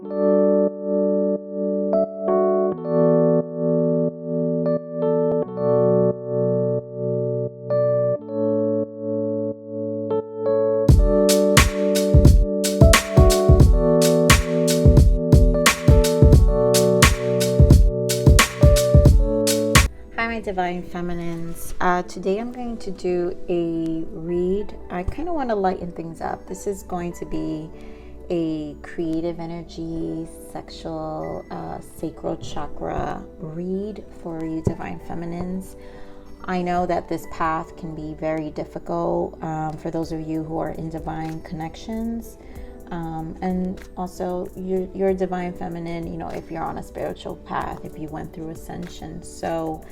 Divine Feminines. Today I'm going to do a read. I kind of want to lighten things up. This is going to be a creative energy, sexual, sacral chakra read for you Divine Feminines. I know that this path can be very difficult for those of you who are in divine connections. And also you're a divine feminine, you know, if you're on a spiritual path, if you went through ascension. So,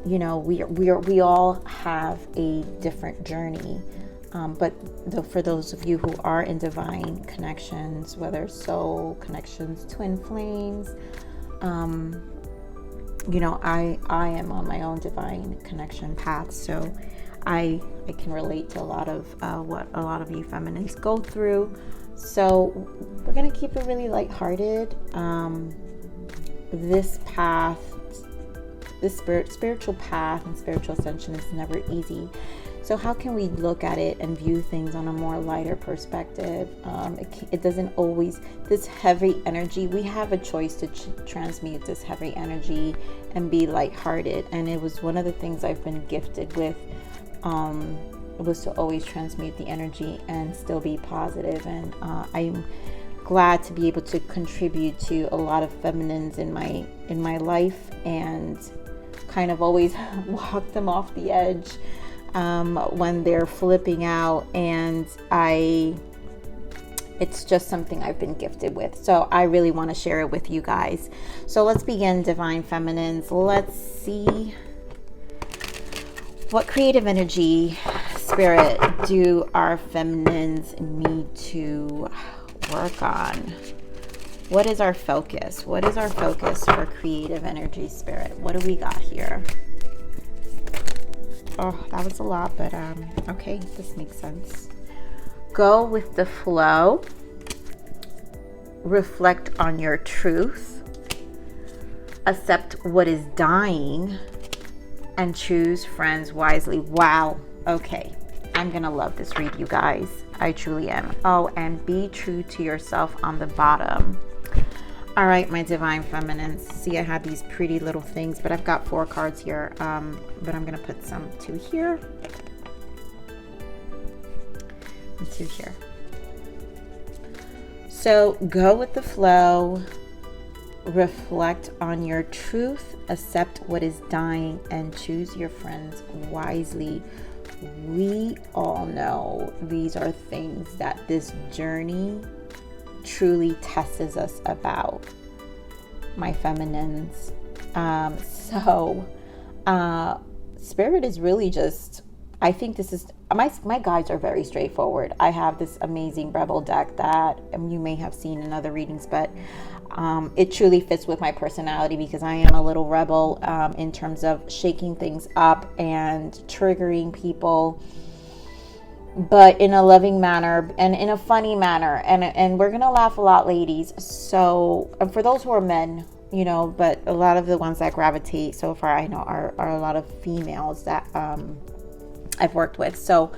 you know, we all have a different journey. But for those of you who are in divine connections, whether soul connections, twin flames, you know, I am on my own divine connection path. So I can relate to a lot of what a lot of you feminines go through. So we're going to keep it really lighthearted. This path, this spiritual path and spiritual ascension is never easy. So how can we look at it and view things on a more lighter perspective? It doesn't always, this heavy energy, we have a choice to transmute this heavy energy and be lighthearted. And it was one of the things I've been gifted with, was to always transmute the energy and still be positive. And I'm glad to be able to contribute to a lot of feminines in my life and kind of always walk them off the edge when they're flipping out. And it's just something I've been gifted with. So I really want to share it with you guys. So let's begin, Divine Feminines. Let's see what creative energy, spirit, do our feminines need to work on? What is our focus? What is our focus for creative energy, spirit? What do we got here? Oh, that was a lot, but okay, this makes sense. Go with the flow. Reflect on your truth. Accept what is dying. And choose friends wisely. Wow. Okay. I'm going to love this read, you guys. I truly am. Oh, and be true to yourself on the bottom. All right, my divine feminines. See, I had these pretty little things, but I've got 4 cards here. But I'm going to put some 2 here and 2 here. So go with the flow. Reflect on your truth, accept what is dying, and choose your friends wisely. We all know these are things that this journey truly tests us about, my feminines. Spirit is really just, I think this is, my guides are very straightforward. I have this amazing Rebel deck that you may have seen in other readings, but it truly fits with my personality because I am a little rebel in terms of shaking things up and triggering people, but in a loving manner and in a funny manner. And we're going to laugh a lot, ladies. So for those who are men, you know, but a lot of the ones that gravitate so far, I know are a lot of females that I've worked with. So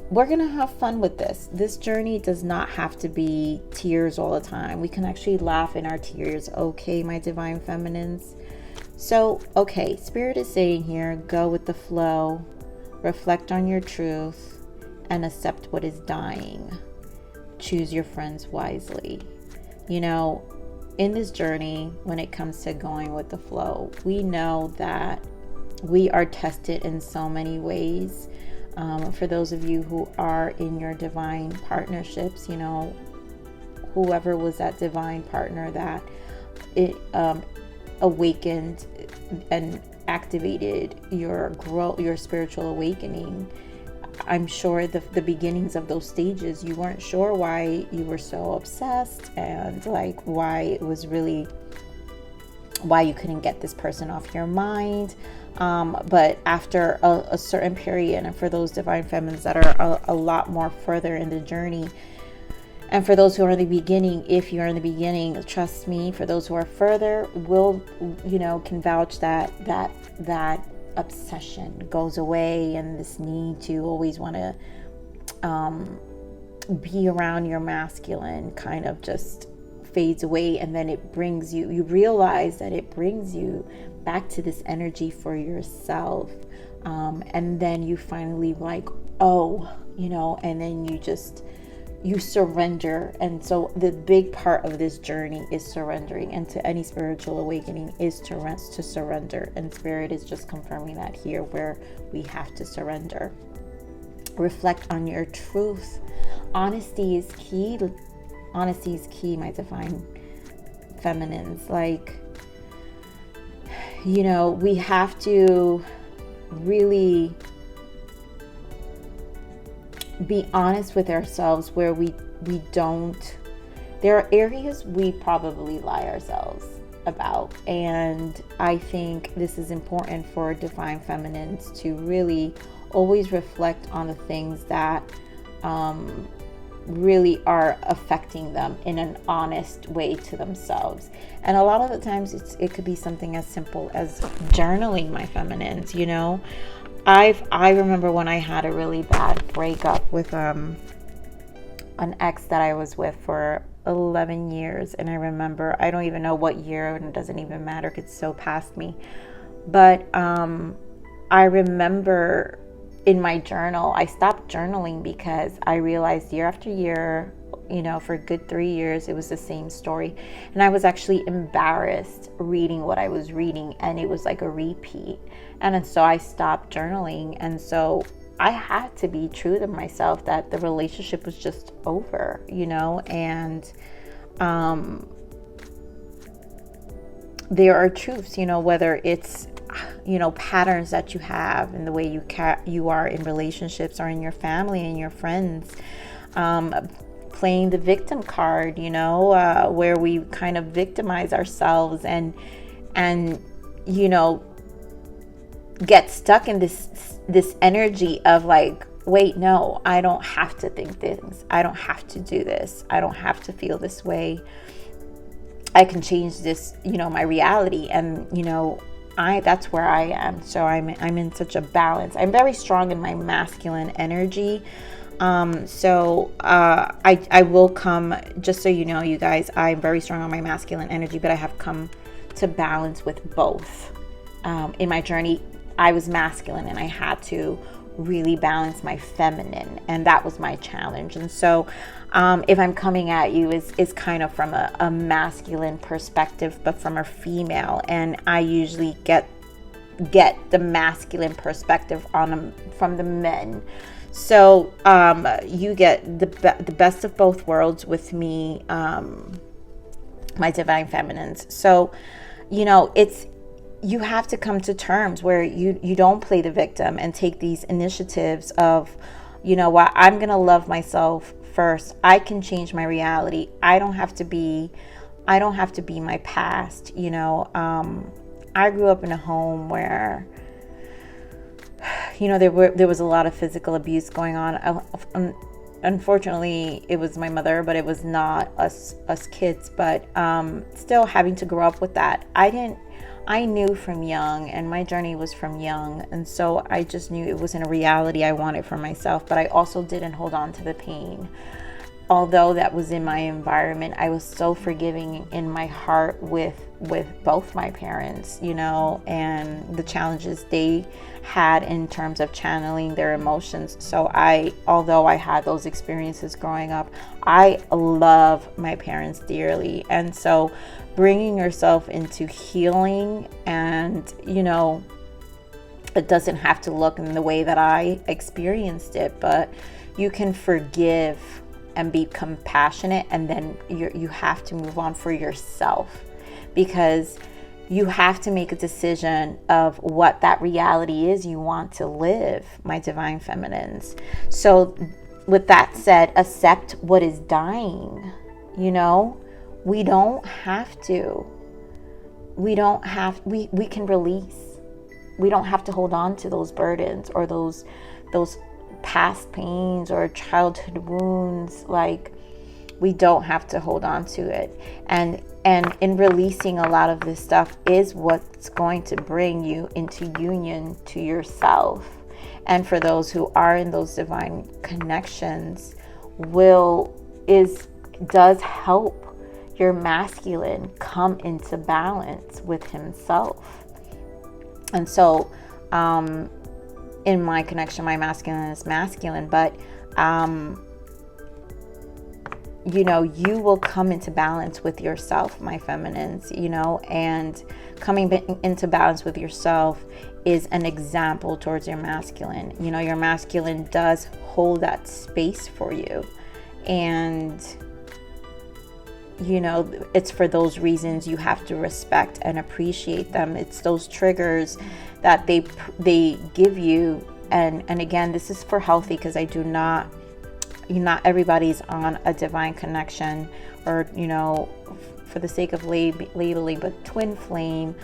we're going to have fun with this. This journey does not have to be tears all the time. We can actually laugh in our tears. Okay, my divine feminines. So, okay, Spirit is saying here, go with the flow, reflect on your truth, and accept what is dying. Choose your friends wisely. You know, in this journey, when it comes to going with the flow, we know that we are tested in so many ways. For those of you who are in your divine partnerships, you know, whoever was that divine partner that it awakened and activated your growth, your spiritual awakening. I'm sure the beginnings of those stages, you weren't sure why you were so obsessed and like why it was really, why you couldn't get this person off your mind. But after a certain period, and for those divine feminines that are a lot more further in the journey, And for those who are in the beginning, if you're in the beginning, trust me, for those who are further, will, can vouch that obsession goes away, and this need to always want to be around your masculine kind of just fades away. And then it brings you realize that it brings you back to this energy for yourself. And then you finally like, and then you surrender. And so the big part of this journey is surrendering, and to any spiritual awakening is to surrender. And Spirit is just confirming that here, where we have to surrender. Reflect on your truth. Honesty is key. Honesty is key, my divine feminines. Like, we have to really be honest with ourselves, where we don't, there are areas we probably lie ourselves about. And I think this is important for divine feminines to really always reflect on the things that really are affecting them in an honest way to themselves. And a lot of the times it could be something as simple as journaling, my feminines. I remember when I had a really bad breakup with an ex that I was with for 11 years. And I remember, I don't even know what year, and it doesn't even matter because it's so past me. But I remember in my journal, I stopped journaling because I realized year after year, for a good 3 years, it was the same story. And I was actually embarrassed reading what I was reading, and it was like a repeat. And so I stopped journaling. And so I had to be true to myself that the relationship was just over, and there are truths, whether it's patterns that you have in the way you are in relationships or in your family and your friends, playing the victim card, where we kind of victimize ourselves and get stuck in this energy of like, wait, no, I don't have to think things. I don't have to do this. I don't have to feel this way. I can change this, my reality. And, that's where I am. So I'm in such a balance. I'm very strong in my masculine energy. So I will come, just so you know, you guys, I'm very strong on my masculine energy, but I have come to balance with both. In my journey, I was masculine and I had to really balance my feminine, and that was my challenge. And so if I'm coming at you is kind of from a masculine perspective, but from a female, and I usually get the masculine perspective on them from the men. So you get the best of both worlds with me, my divine feminines. So you have to come to terms where you don't play the victim and take these initiatives of, what, I'm going to love myself first. I can change my reality. I don't have to be my past. I grew up in a home where, there was a lot of physical abuse going on. Unfortunately, it was my mother, but it was not us kids. But still having to grow up with that, I knew from young, and my journey was from young. And so I just knew it wasn't a reality I wanted for myself, but I also didn't hold on to the pain. Although that was in my environment, I was so forgiving in my heart with both my parents, and the challenges they had in terms of channeling their emotions. So although I had those experiences growing up, I love my parents dearly. And so bringing yourself into healing, and it doesn't have to look in the way that I experienced it, but you can forgive and be compassionate, and then you have to move on for yourself, because you have to make a decision of what that reality is you want to live, my divine feminines. So with that said, accept what is dying. We don't have to. We can release. We don't have to hold on to those burdens or those past pains or childhood wounds. Like, We don't have to hold on to it. And in releasing a lot of this stuff is what's going to bring you into union to yourself. And for those who are in those divine connections, does help your masculine come into balance with himself. And so in my connection, my masculine is masculine, but you will come into balance with yourself, my feminines, and coming into balance with yourself is an example towards your masculine. Your masculine does hold that space for you. And, it's for those reasons you have to respect and appreciate them. It's those triggers that they give you. And again, this is for healthy, because not everybody's on a divine connection, or for the sake of labeling, but Twinflame,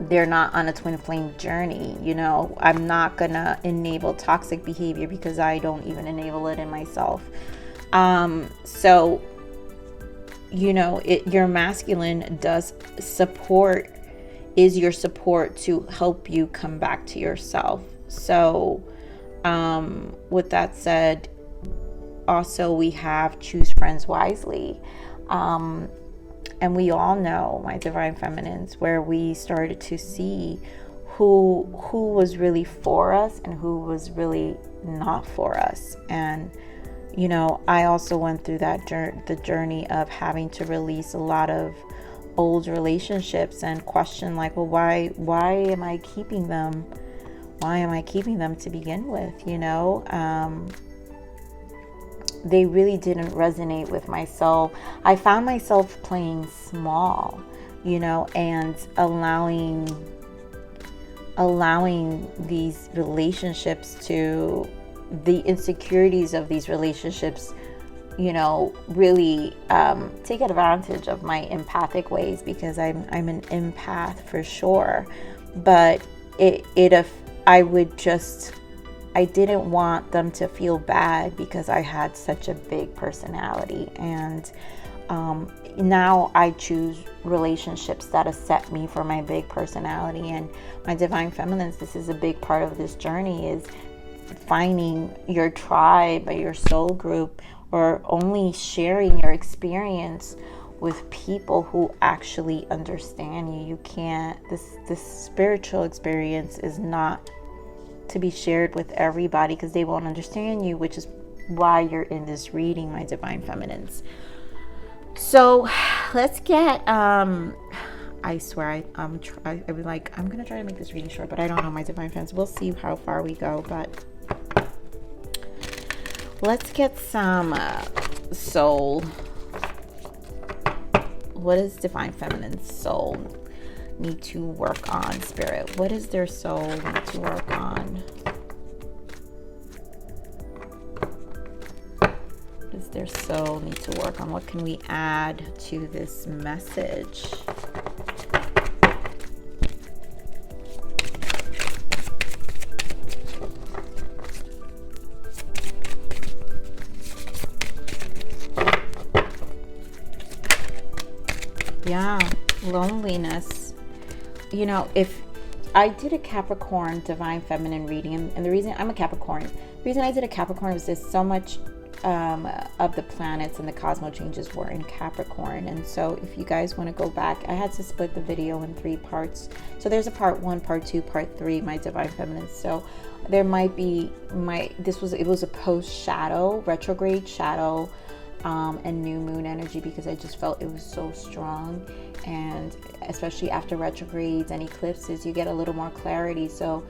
they're not on a twin flame journey. I'm not gonna enable toxic behavior because I don't even enable it in myself. So your masculine is your support to help you come back to yourself. So with that said, also we have choose friends wisely. And we all know, my divine feminines, where we started to see who was really for us and who was really not for us. And I also went through the journey of having to release a lot of old relationships and question, like, well, why am I keeping them? Why am I keeping them to begin with? They really didn't resonate with my soul. I found myself playing small, and allowing these relationships to, the insecurities of these relationships, really take advantage of my empathic ways, because I'm an empath for sure. But I didn't want them to feel bad because I had such a big personality. And now I choose relationships that accept me for my big personality. And my divine feminines, this is a big part of this journey, is finding your tribe or your soul group, or only sharing your experience with people who actually understand you. You can't, this spiritual experience is not to be shared with everybody, because they won't understand you, which is why you're in this reading, my divine feminines. So let's get I swear I'm gonna try to make this reading short, but I don't know, my divine friends. We'll see how far we go, but let's get some soul. What does divine feminine soul need to work on, spirit? What does their soul need to work on? What does their soul need to work on? What can we add to this message? Yeah, loneliness. If I did a Capricorn divine feminine reading, and the reason I'm a Capricorn, the reason I did a Capricorn was there's so much of the planets and the cosmo changes were in Capricorn. And so if you guys want to go back, I had to split the video in 3 parts. So there's a part 1, part 2, part 3, my divine feminine. So there might be it was a post shadow, retrograde shadow, and new moon energy, because I just felt it was so strong. And especially after retrogrades and eclipses, you get a little more clarity. So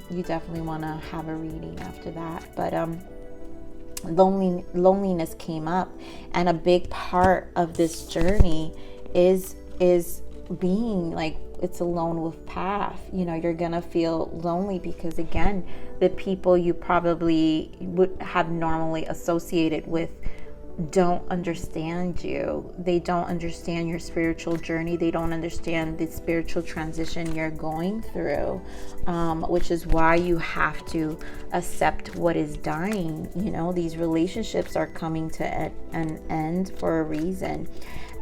you definitely want to have a reading after that. But loneliness came up, and a big part of this journey is being like, it's a lone wolf path. You're gonna feel lonely because, again, the people you probably would have normally associated with don't understand you. They don't understand your spiritual journey. They don't understand the spiritual transition you're going through, which is why you have to accept what is dying. You know, these relationships are coming to an end for a reason.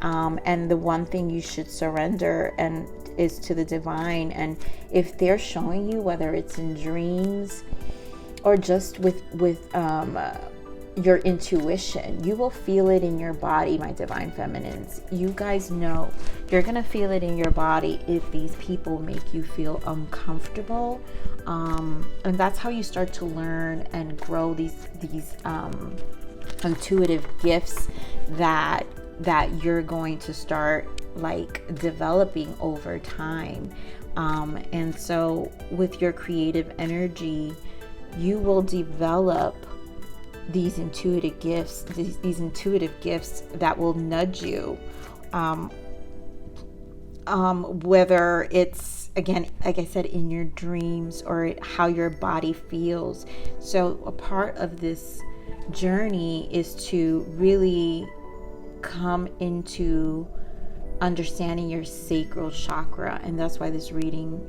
And the one thing you should surrender and is to the divine. And if they're showing you, whether it's in dreams or just with your intuition, you will feel it in your body, my divine feminines. You guys know you're gonna feel it in your body if these people make you feel uncomfortable, and that's how you start to learn and grow these intuitive gifts that you're going to start like developing over time. And so with your creative energy, you will develop these intuitive gifts, these intuitive gifts that will nudge you, whether it's, again, like I said, in your dreams or how your body feels. So a part of this journey is to really come into understanding your sacral chakra, and that's why this reading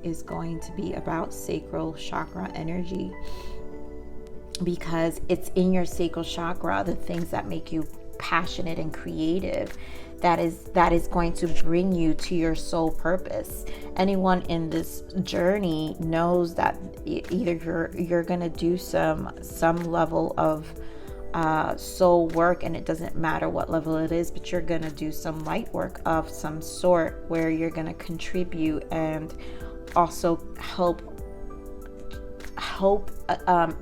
is going to be about sacral chakra energy, because it's in your sacral chakra, the things that make you passionate and creative, that is going to bring you to your soul purpose. Anyone in this journey knows that either you're going to do some level of soul work, and it doesn't matter what level it is, but you're going to do some light work of some sort where you're going to contribute and also help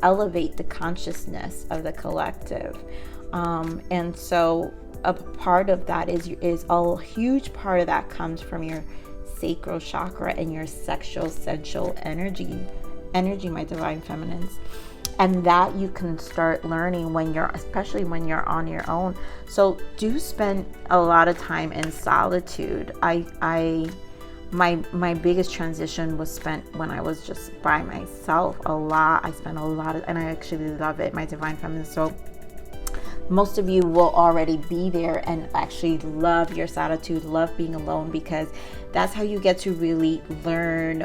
elevate the consciousness of the collective. And so a part of that is a huge part of that comes from your sacral chakra and your sexual sensual energy, my divine feminines. And that you can start learning especially when you're on your own. So do spend a lot of time in solitude. My biggest transition was spent when I was just by myself a lot. I spent a lot of, and I actually love it, my divine feminine. So most of you will already be there and actually love your solitude, love being alone, because that's how you get to really learn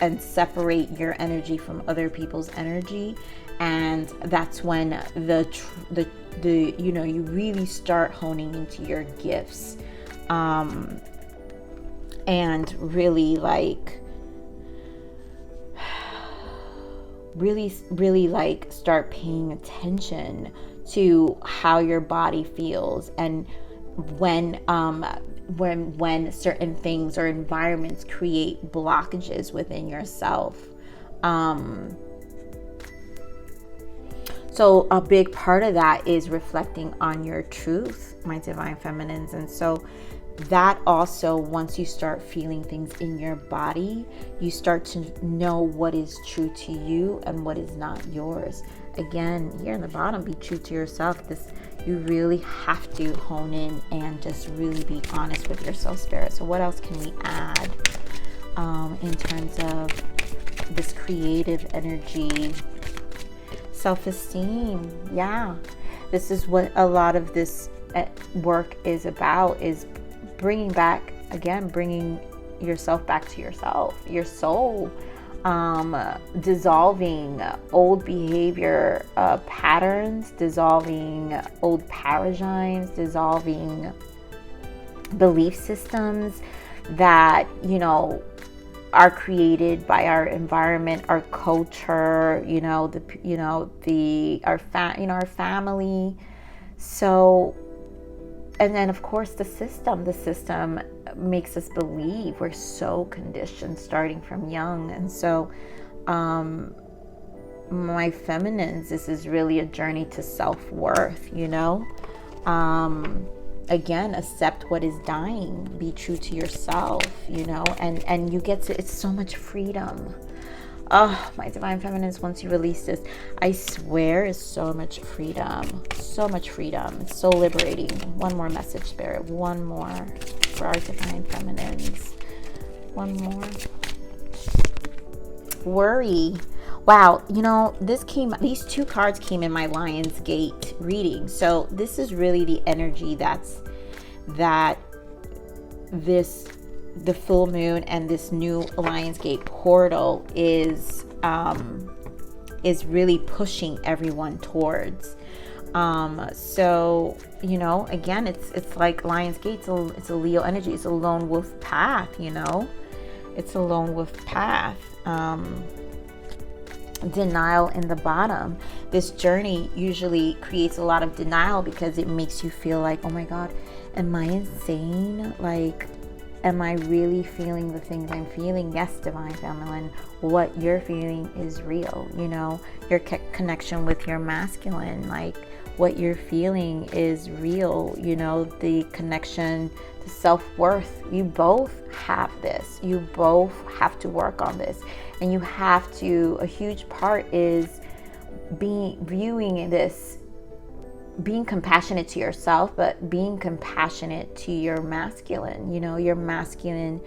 and separate your energy from other people's energy. And that's when the you really start honing into your gifts, and really like start paying attention to how your body feels, and when certain things or environments create blockages within yourself. So a big part of that is reflecting on your truth, my divine feminines. And so that also, once you start feeling things in your body, you start to know what is true to you and what is not yours. Again, here in the bottom, be true to yourself. You really have to hone in and just really be honest with your soul spirit. So what else can we add in terms of this creative energy? Self-esteem. Yeah, this is what a lot of this work is about, is bringing yourself back to yourself, your soul, dissolving old behavior patterns, dissolving old paradigms, dissolving belief systems that are created by our environment, our culture, our family. So, and then of course the system makes us believe we're so conditioned starting from young. And so my feminines, this is really a journey to self-worth. Again, accept what is dying, be true to yourself, and you get to, it's so much freedom. Oh, my divine feminines, once you release this, I swear, is so much freedom. It's so liberating. One more message, Spirit. One more for our divine feminines. One more. Worry. Wow, you know, these two cards came in my Lionsgate reading. So this is really the energy that the full moon and this new Lionsgate portal is really pushing everyone towards. So, you know, again, it's like Lionsgate, it's a Leo energy, it's a lone wolf path, you know, it's a lone wolf path. Denial in the bottom. This journey usually creates a lot of denial because it makes you feel like, oh my God, am I insane? Like, am I really feeling the things I'm feeling? Yes, divine feminine, what you're feeling is real. You know, your connection with your masculine, like what you're feeling is real. You know, the connection to self-worth, you both have this. You both have to work on this. And you have to, a huge part is viewing this, being compassionate to yourself, but being compassionate to your masculine. You know, your masculine,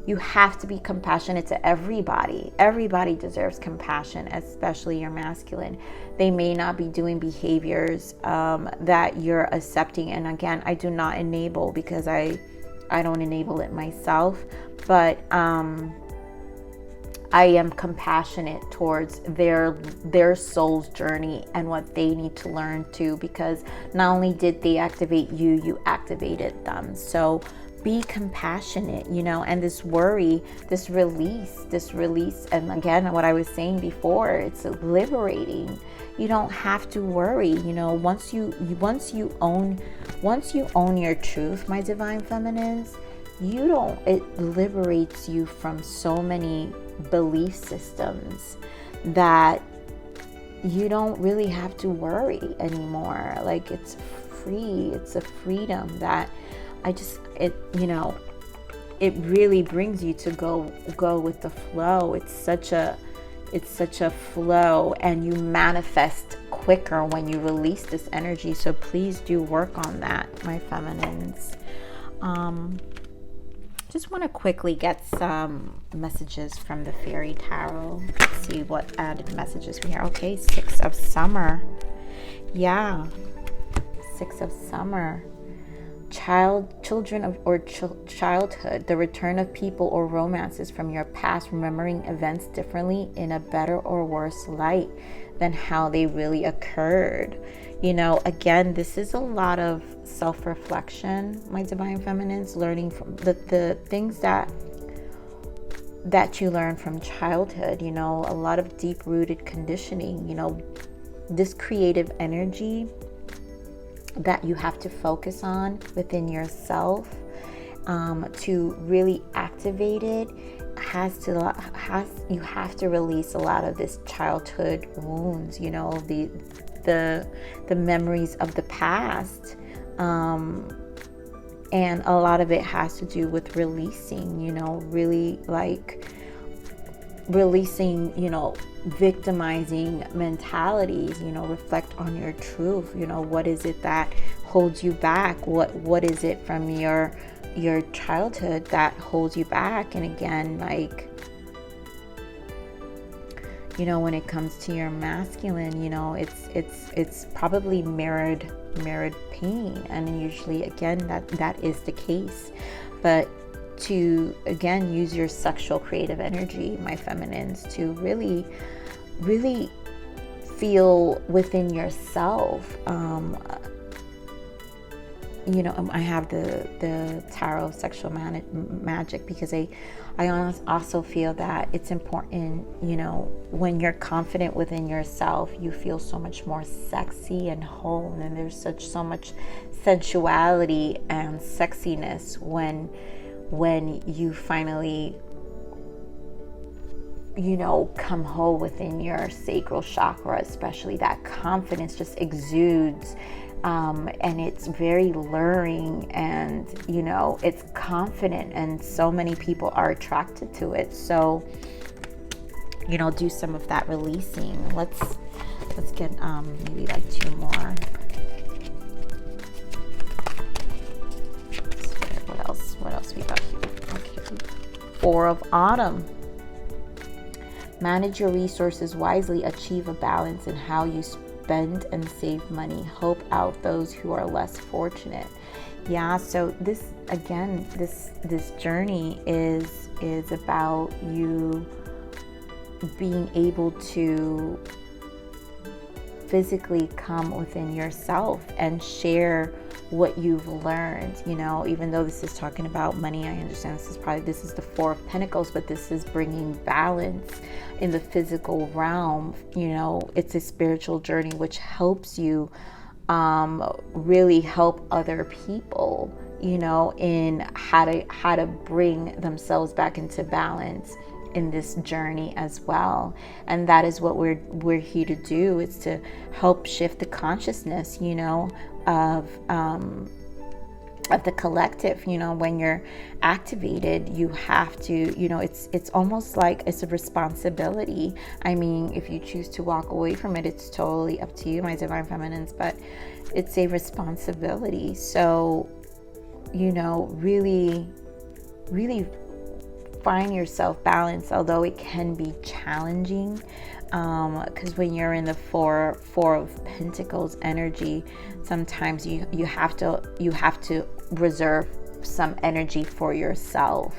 you have to be compassionate to everybody. Everybody deserves compassion, especially your masculine. They may not be doing behaviors that you're accepting. And again, I do not enable, because I don't enable it myself, but I am compassionate towards their soul's journey and what they need to learn too, because not only did they activate you, you activated them. So be compassionate, you know, and this worry, this release, and again, what I was saying before, it's liberating. You don't have to worry, you know, once you own your truth, my divine feminines, it liberates you from so many belief systems that you don't really have to worry anymore. Like, it's free. It's a freedom that it really brings you to go with the flow. It's such a flow, and you manifest quicker when you release this energy. So please do work on that, my feminines. Just want to quickly get some messages from the Fairy Tarot. Let's see what added messages we have. Okay, Six of Summer. Yeah, Six of Summer. Children of childhood, the return of people or romances from your past, remembering events differently in a better or worse light than how they really occurred. You know, again, this is a lot of self-reflection, my divine feminines, learning from the things that you learn from childhood, you know, a lot of deep-rooted conditioning, you know, this creative energy that you have to focus on within yourself to really activate it. You have to release a lot of this childhood wounds, you know, the memories of the past, and a lot of it has to do with releasing, you know, really like releasing, you know, victimizing mentalities. You know, reflect on your truth. You know, what is it that holds you back? What is it from your childhood that holds you back? And again, like, you know, when it comes to your masculine, you know, it's probably mirrored pain, and usually, again, that is the case. But to, again, use your sexual creative energy, my feminines, to really feel within yourself. You know, I have the Tarot of Sexual Magic because I also feel that it's important, you know, when you're confident within yourself, you feel so much more sexy and whole, and there's so much sensuality and sexiness when you finally, you know, come whole within your sacral chakra. Especially that confidence just exudes, and it's very luring, and, you know, it's confident, and so many people are attracted to it. So, you know, do some of that releasing. Let's get maybe like two more. What else we got here? Okay, Four of Autumn. Manage your resources wisely. Achieve a balance in how you spend and save money. Help out those who are less fortunate. Yeah, so this, again, this journey is about you being able to physically come within yourself and share what you've learned. You know, even though this is talking about money, I understand this is the Four of Pentacles, but this is bringing balance in the physical realm. You know, it's a spiritual journey which helps you really help other people, you know, in how to bring themselves back into balance in this journey as well. And that is what we're here to do. It's to help shift the consciousness, you know, of the collective. You know, when you're activated, you have to, you know, it's almost like it's a responsibility. I mean, if you choose to walk away from it, it's totally up to you, my divine feminines, but it's a responsibility. So, you know, really find yourself balanced, although it can be challenging, because when you're in the four of Pentacles energy, sometimes you have to reserve some energy for yourself,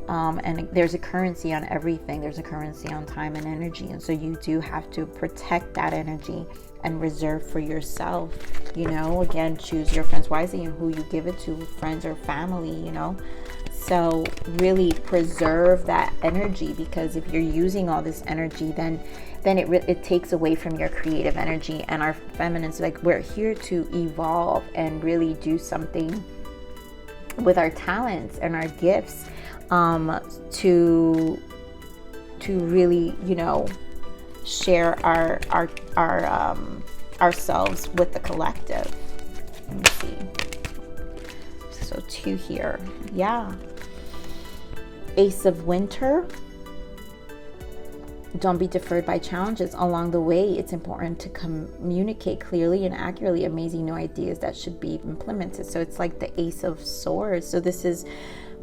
and there's a currency on everything. There's a currency on time and energy, and so you do have to protect that energy and reserve for yourself. You know, again, choose your friends wisely and who you give it to, friends or family, you know. So really preserve that energy, because if you're using all this energy, then it takes away from your creative energy. And our feminines, like, we're here to evolve and really do something with our talents and our gifts, to really, you know, share our ourselves with the collective. Let me see. So 2 here. Yeah. Ace of Winter. Don't be deferred by challenges along the way. It's important to communicate clearly and accurately amazing new ideas that should be implemented. So it's like the Ace of Swords. So this is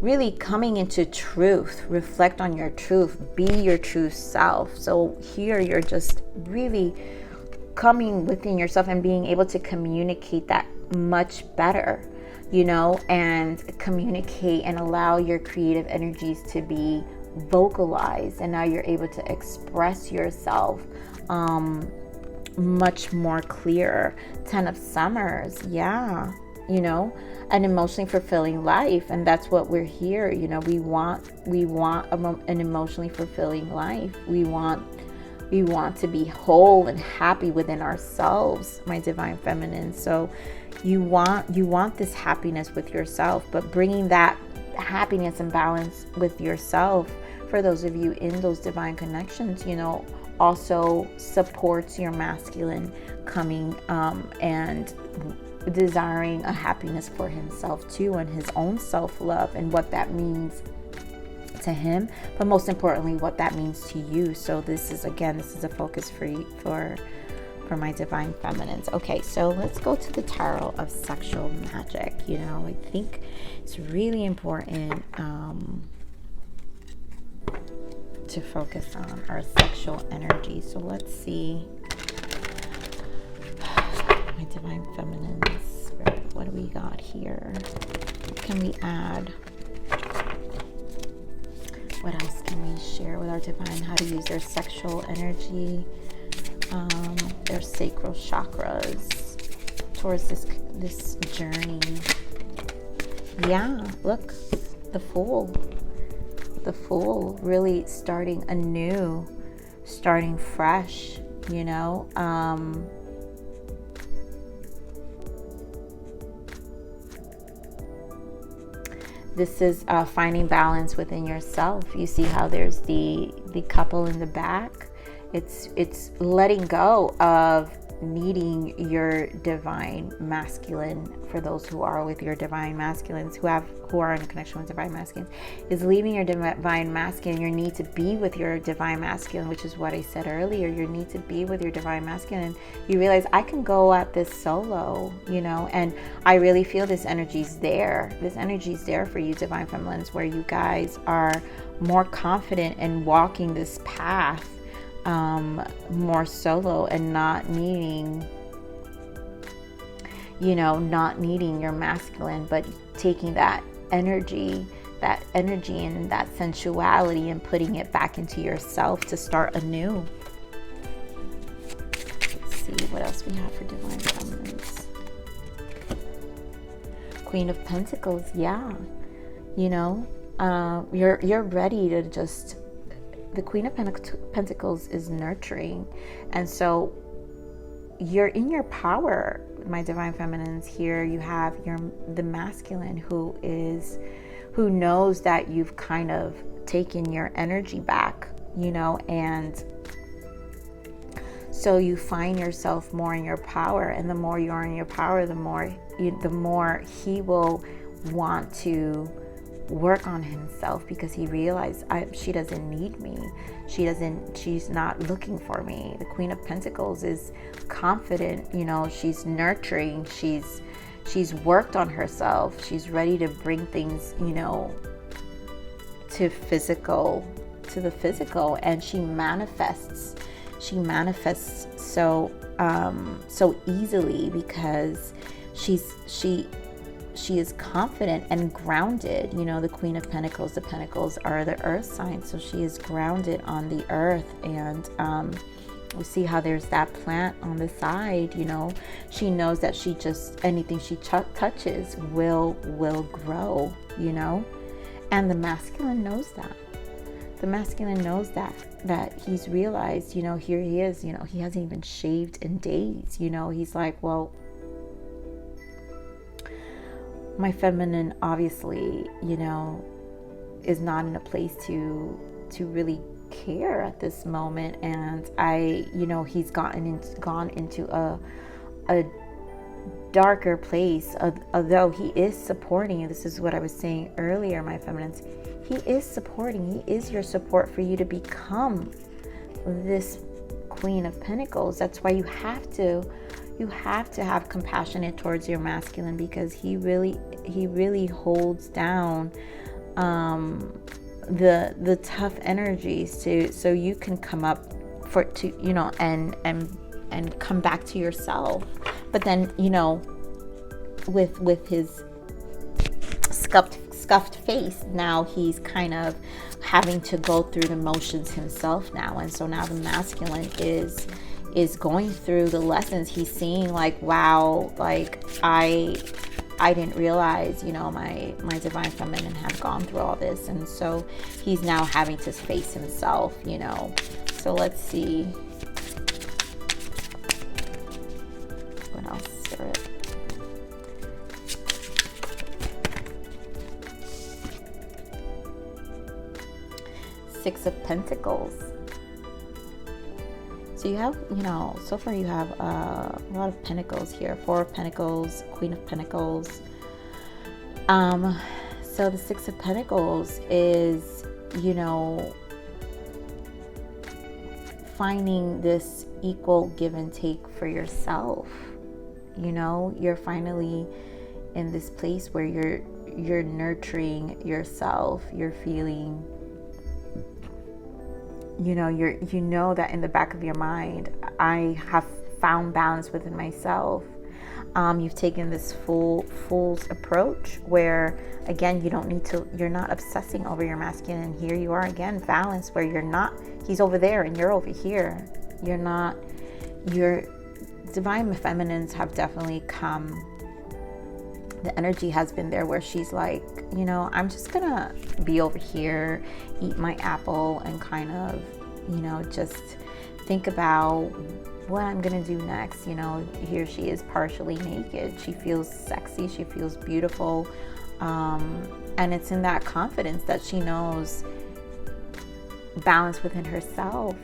really coming into truth. Reflect on your truth. Be your true self. So here you're just really coming within yourself and being able to communicate that much better, you know, and communicate and allow your creative energies to be vocalized. And now you're able to express yourself much more clear. 10 of Summers. Yeah, you know, an emotionally fulfilling life. And that's what we're here, you know. We want an emotionally fulfilling life. We want to be whole and happy within ourselves, my divine feminine. So you want this happiness with yourself, but bringing that happiness and balance with yourself, for those of you in those divine connections, you know, also supports your masculine coming and desiring a happiness for himself too, and his own self-love, and what that means to him, but most importantly what that means to you. So this is a focus for you, for my divine feminines. Okay, so let's go to the tarot of sexual magic. You know, I think it's really important to focus on our sexual energy. So let's see, my divine feminines, what do we got here? What can we add? What else can we share with our divine? How to use their sexual energy, their sacral chakras towards this journey. Yeah, look, the Fool. The Fool, really starting anew, starting fresh, you know. This is finding balance within yourself. You see how there's the couple in the back. It's letting go of needing your divine masculine, for those who are with your divine masculines, who are in connection with divine masculines, is leaving your divine masculine, your need to be with your divine masculine, which is what I said earlier, your need to be with your divine masculine. You realize, I can go at this solo, and I really feel this energy's there. This energy's there for you, divine feminines, where you guys are more confident in walking this path more solo, and not needing your masculine, but taking that energy and that sensuality and putting it back into yourself to start anew. Let's see what else we have for divine feminines. Queen of Pentacles. Yeah, you're ready to just, the Queen of Pentacles is nurturing, and so you're in your power, my divine feminines. Here you have the masculine who knows that you've kind of taken your energy back, and so you find yourself more in your power, and the more you're in your power, the more he will want to work on himself, because he realized, she doesn't need me. She's not looking for me. The Queen of Pentacles is confident, she's nurturing, she's worked on herself. She's ready to bring things, to the physical, and she manifests so easily, because she is confident and grounded. The Queen of Pentacles, the Pentacles are the earth sign, so she is grounded on the earth. And we see how there's that plant on the side. She knows that anything she touches will grow. And the masculine knows that. The masculine knows that he's realized, here he is, he hasn't even shaved in days. He's like, well, my feminine obviously, is not in a place to really care at this moment. And he's gone into a darker place, although he is supporting you. This is what I was saying earlier, my feminines. He is your support for you to become this Queen of Pentacles. That's why you have to have compassion towards your masculine, because he really holds down the tough energies so you can come up and come back to yourself. But then with his scuffed face, now he's kind of having to go through the motions himself now. And so now the masculine is going through the lessons. He's seeing, like, wow, like I didn't realize, my divine feminine had gone through all this. And so he's now having to face himself, So let's see. What else, Spirit? Six of Pentacles. So you have, so far you have a lot of Pentacles here. Four of Pentacles, Queen of Pentacles. So the Six of Pentacles is, finding this equal give and take for yourself. You're finally in this place where you're nurturing yourself. You're feeling, that in the back of your mind, I have found balance within myself. You've taken this fool's approach where, again, you're not obsessing over your masculine. And here you are again, balanced, where he's over there and you're over here. Your divine feminines have definitely come. The energy has been there where she's like, I'm just gonna be over here, eat my apple, and kind of, just think about what I'm gonna do next. Here she is partially naked. She feels sexy, she feels beautiful, and it's in that confidence that she knows balance within herself.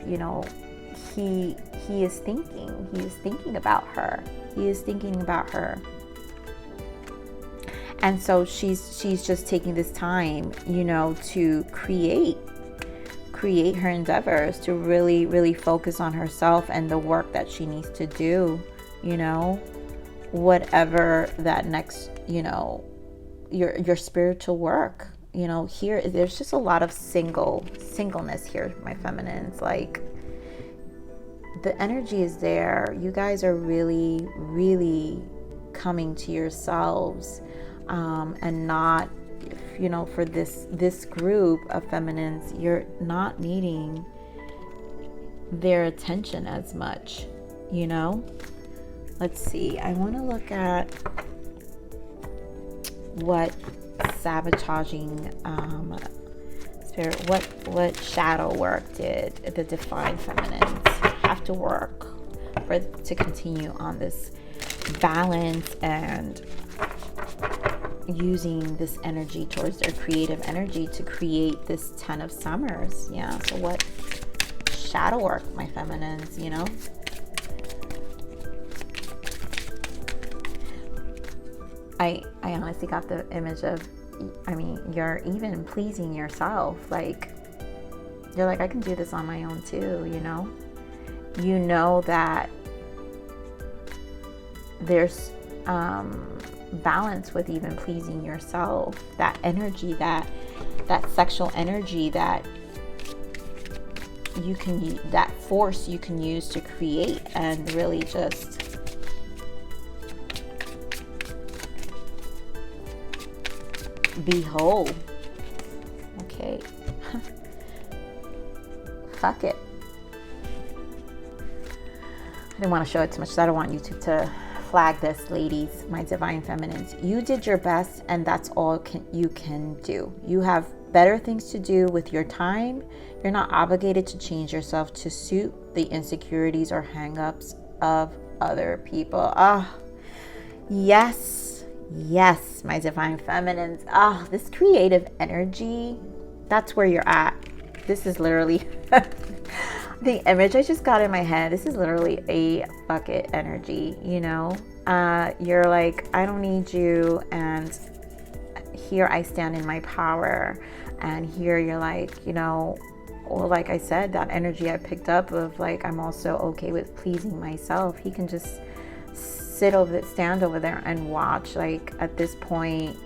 he is thinking about her. He is thinking about her. And so she's just taking this time, you know, to create her endeavors, to really focus on herself and the work that she needs to do, you know, whatever that next, you know, your spiritual work, you know. Here there's just a lot of singleness here, my feminines. Like, the energy is there. You guys are really coming to yourselves, and not, you know, for this group of feminines, you're not needing their attention as much, you know. Let's see, I want to look at what sabotaging spirit, what shadow work did the divine feminines have to work to continue on this balance and using this energy towards their creative energy to create this 10 of Summers. Yeah, so what shadow work, my feminines, you know? I honestly got the image of, I mean, you're even pleasing yourself. Like, you're like, I can do this on my own too, you know? You know that there's balance with even pleasing yourself. That energy, that sexual energy that you can, that force you can use to create and really just be whole. Okay. Fuck it. I didn't want to show it too much, so I don't want YouTube to flag this, ladies, my divine feminines. You did your best, and that's all you can do. You have better things to do with your time. You're not obligated to change yourself to suit the insecurities or hang-ups of other people. Yes, my divine feminines. This creative energy, that's where you're at. This is literally the image I just got in my head. This is literally a bucket energy, you know. You're like, I don't need you, and here I stand in my power. And here you're like, you know, well, like I said, that energy I picked up of like, I'm also okay with pleasing myself. He can just stand over there and watch. Like, at this point,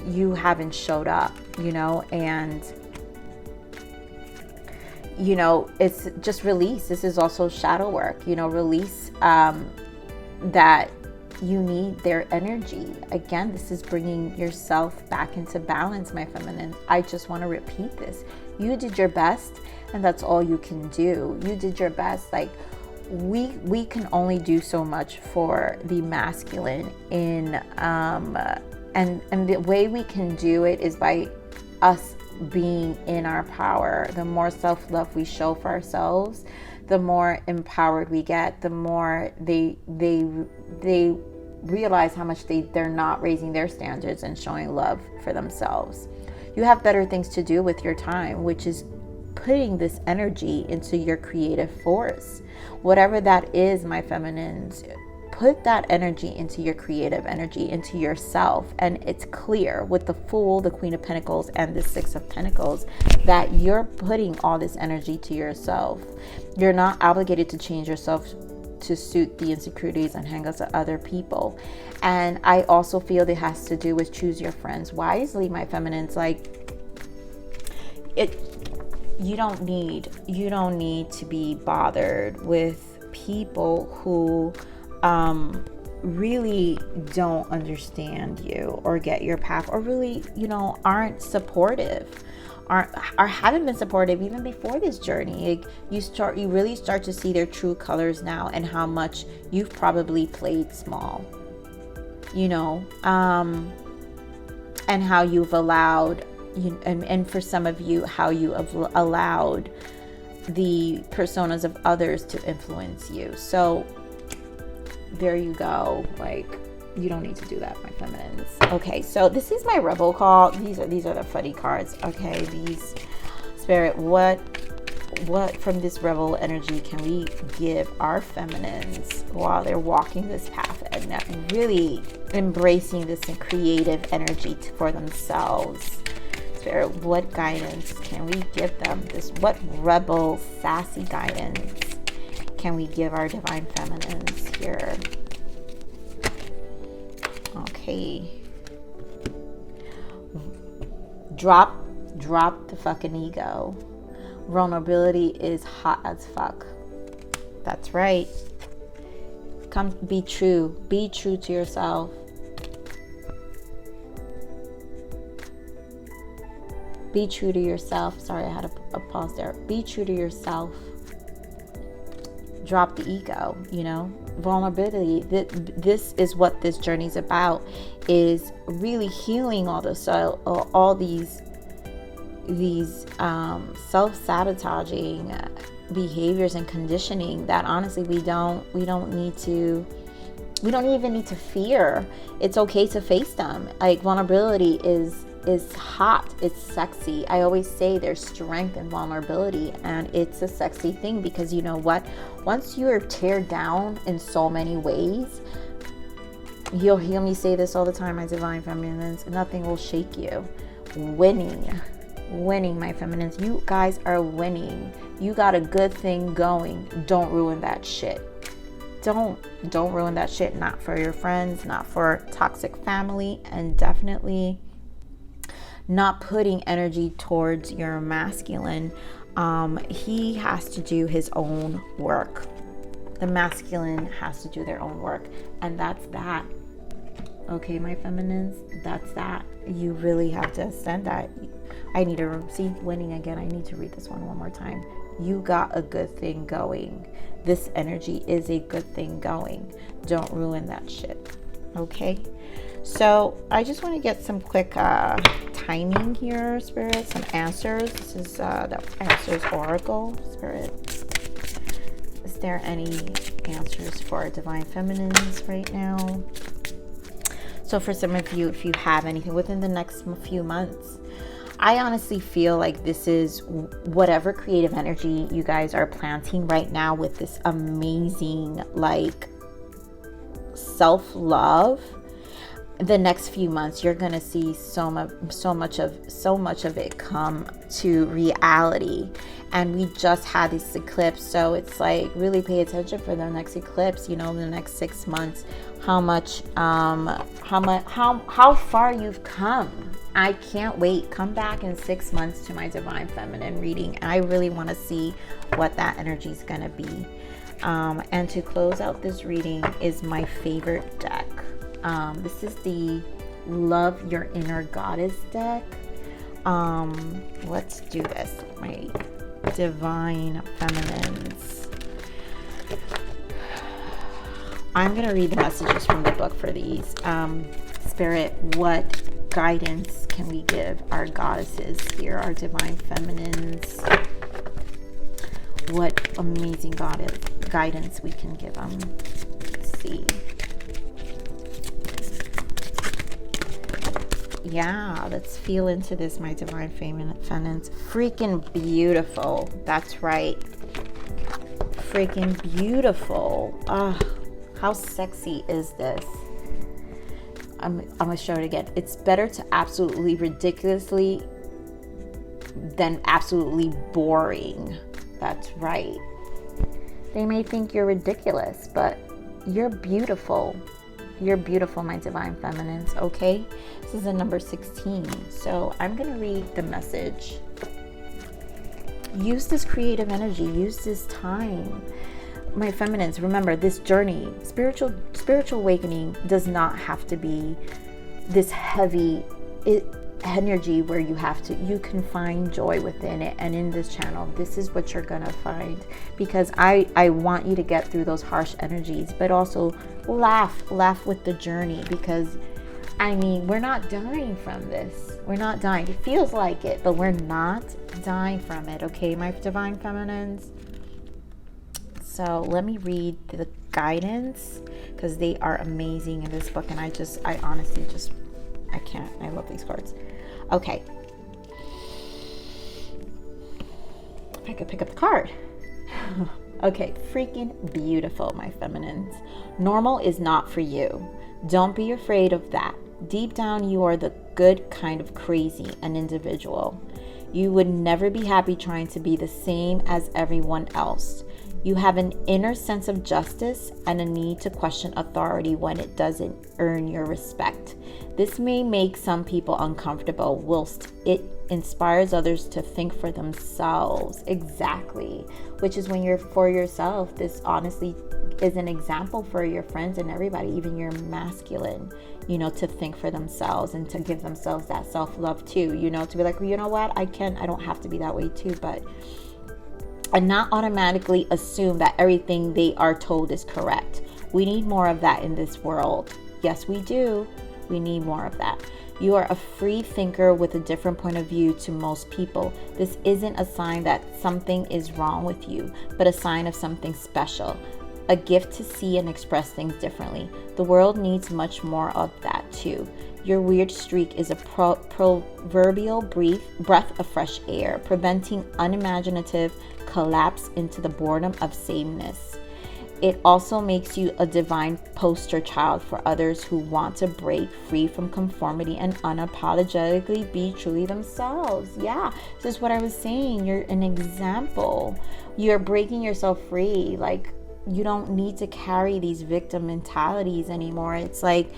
you haven't showed up, you know, and you know, it's just release. This is also shadow work, you know, release that you need their energy. Again, this is bringing yourself back into balance, my feminine. I just want to repeat this. You did your best, and that's all you can do. You did your best. Like, we can only do so much for the masculine in and the way we can do it is by us being in our power. The more self-love we show for ourselves, the more empowered we get, the more they realize how much they're not raising their standards and showing love for themselves. You have better things to do with your time, which is putting this energy into your creative force. Whatever that is, my feminines, put that energy into your creative energy, into yourself. And it's clear with the Fool, the Queen of Pentacles, and the Six of Pentacles that you're putting all this energy to yourself. You're not obligated to change yourself to suit the insecurities and hang-ups of other people. And I also feel it has to do with choose your friends wisely, my feminines. Like, you don't need to be bothered with people who really don't understand you or get your path, or really, you know, aren't supportive, or haven't been supportive even before this journey. Like, you really start to see their true colors now, and how much you've probably played small, you know, and how you've allowed, and for some of you, how you have allowed the personas of others to influence you. So there you go. Like, you don't need to do that, my feminines. Okay, so this is my rebel call. These are the fuddy cards. Okay, these Spirit, what what from this rebel energy can we give our feminines while they're walking this path and really embracing this creative energy for themselves? Spirit, what guidance can we give them? What rebel, sassy guidance can we give our divine feminines here? Okay. Drop the fucking ego. Vulnerability is hot as fuck. That's right. Come, be true. Be true to yourself. Be true to yourself. Sorry, I had a pause there. Be true to yourself. Drop the ego, vulnerability. This is what this journey is about, is really healing all these self-sabotaging behaviors and conditioning that honestly we don't even need to fear. It's okay to face them. Like, vulnerability is hot, it's sexy. I always say there's strength in vulnerability, and it's a sexy thing, because you know what, once you are teared down in so many ways, you'll hear me say this all the time, my divine feminines, nothing will shake you. Winning, my feminines. You guys are winning. You got a good thing going. Don't ruin that shit. Don't ruin that shit. Not for your friends, not for toxic family, and definitely not putting energy towards your masculine. He has to do his own work. The masculine has to do their own work, and that's that. Okay, my feminines, that's that. You really have to ascend that. I need to see winning again. I need to read this one more time. You got a good thing going. This energy is a good thing going. Don't ruin that shit. Okay. So I just want to get some quick timing here, Spirit. Some answers. This is the Answers Oracle, Spirit. Is there any answers for divine feminines right now? So for some of you, if you have anything within the next few months, I honestly feel like this is whatever creative energy you guys are planting right now with this amazing, like, self-love. The next few months, you're gonna see so much of it come to reality. And we just had this eclipse, so it's like, really pay attention for the next eclipse. The next 6 months, how far you've come. I can't wait. Come back in 6 months to my divine feminine reading. I really want to see what that energy is gonna be. And to close out this reading is my favorite deck. This is the Love Your Inner Goddess deck. Let's do this, my divine feminines. I'm going to read the messages from the book for these. Spirit, what guidance can we give our goddesses here, our divine feminines? What amazing guidance we can give them. Let's see. Yeah, let's feel into this, my divine feminines. Freaking beautiful. That's right. Freaking beautiful. How sexy is this? I'm gonna show it again. It's better to absolutely ridiculously than absolutely boring. That's right. They may think you're ridiculous, but you're beautiful. You're beautiful, my divine feminines, okay? This is the number 16. So I'm going to read the message. Use this creative energy. Use this time. My feminines, remember this journey. Spiritual awakening does not have to be this heavy energy where you can find joy within it. And in this channel, this is what you're going to find. Because I want you to get through those harsh energies, but also laugh with the journey, because we're not dying from this. We're not dying. It feels like it, but we're not dying from it. Okay, my divine feminines. So let me read the guidance, because they are amazing in this book, and I honestly can't. I love these cards. Okay. if I could pick up the card. Okay, freaking beautiful, my feminines. Normal is not for you. Don't be afraid of that. Deep down, you are the good kind of crazy, an individual. You would never be happy trying to be the same as everyone else. You have an inner sense of justice and a need to question authority when it doesn't earn your respect. This may make some people uncomfortable, whilst it inspires others to think for themselves. Exactly. Which is when you're for yourself, this honestly is an example for your friends and everybody, even your masculine, to think for themselves and to give themselves that self-love too, to be like, well, you know what, I don't have to be that way too, and not automatically assume that everything they are told is correct. We need more of that in this world. Yes, we do. We need more of that. You are a free thinker with a different point of view to most people. This isn't a sign that something is wrong with you, but a sign of something special. A gift to see and express things differently. The world needs much more of that too. Your weird streak is a proverbial breath of fresh air, preventing unimaginative collapse into the boredom of sameness. It also makes you a divine poster child for others who want to break free from conformity and unapologetically be truly themselves. Yeah, this is what I was saying. You're an example. You're breaking yourself free. Like, you don't need to carry these victim mentalities anymore. It's like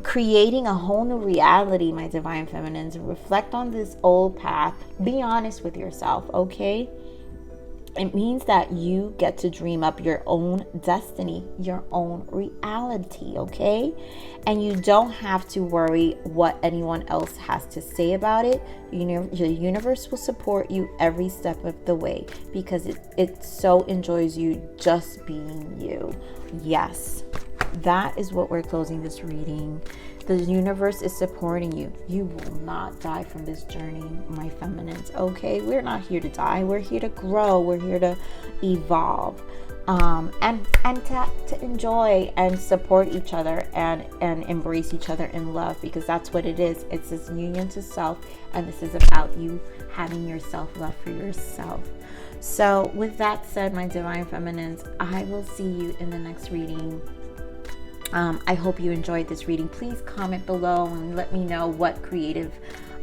creating a whole new reality, my divine feminines. Reflect on this old path. Be honest with yourself, okay? It means that you get to dream up your own destiny, your own reality, okay? And you don't have to worry what anyone else has to say about it. Your universe will support you every step of the way because it so enjoys you just being you. Yes, that is what we're closing this reading. The universe is supporting you. You will not die from this journey, my feminines, okay? We're not here to die. We're here to grow. We're here to evolve. And to enjoy and support each other and embrace each other in love, because that's what it is. It's this union to self, and this is about you having your self-love for yourself. So with that said, my divine feminines, I will see you in the next reading. I hope you enjoyed this reading. Please comment below and let me know what creative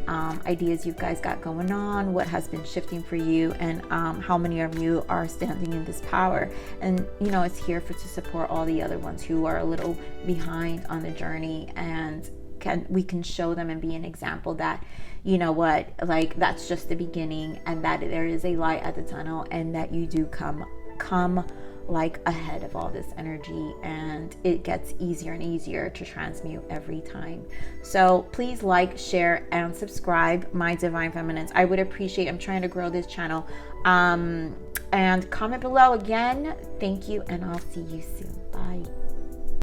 ideas you guys got going on, what has been shifting for you, and how many of you are standing in this power. And it's here to support all the other ones who are a little behind on the journey, and we can show them and be an example that that's just the beginning, and that there is a light at the tunnel, and that you do come like ahead of all this energy, and it gets easier and easier to transmute every time. So please like, share, and subscribe, my divine feminines. I would appreciate. I'm trying to grow this channel, and comment below again. Thank you, and I'll see you soon. Bye.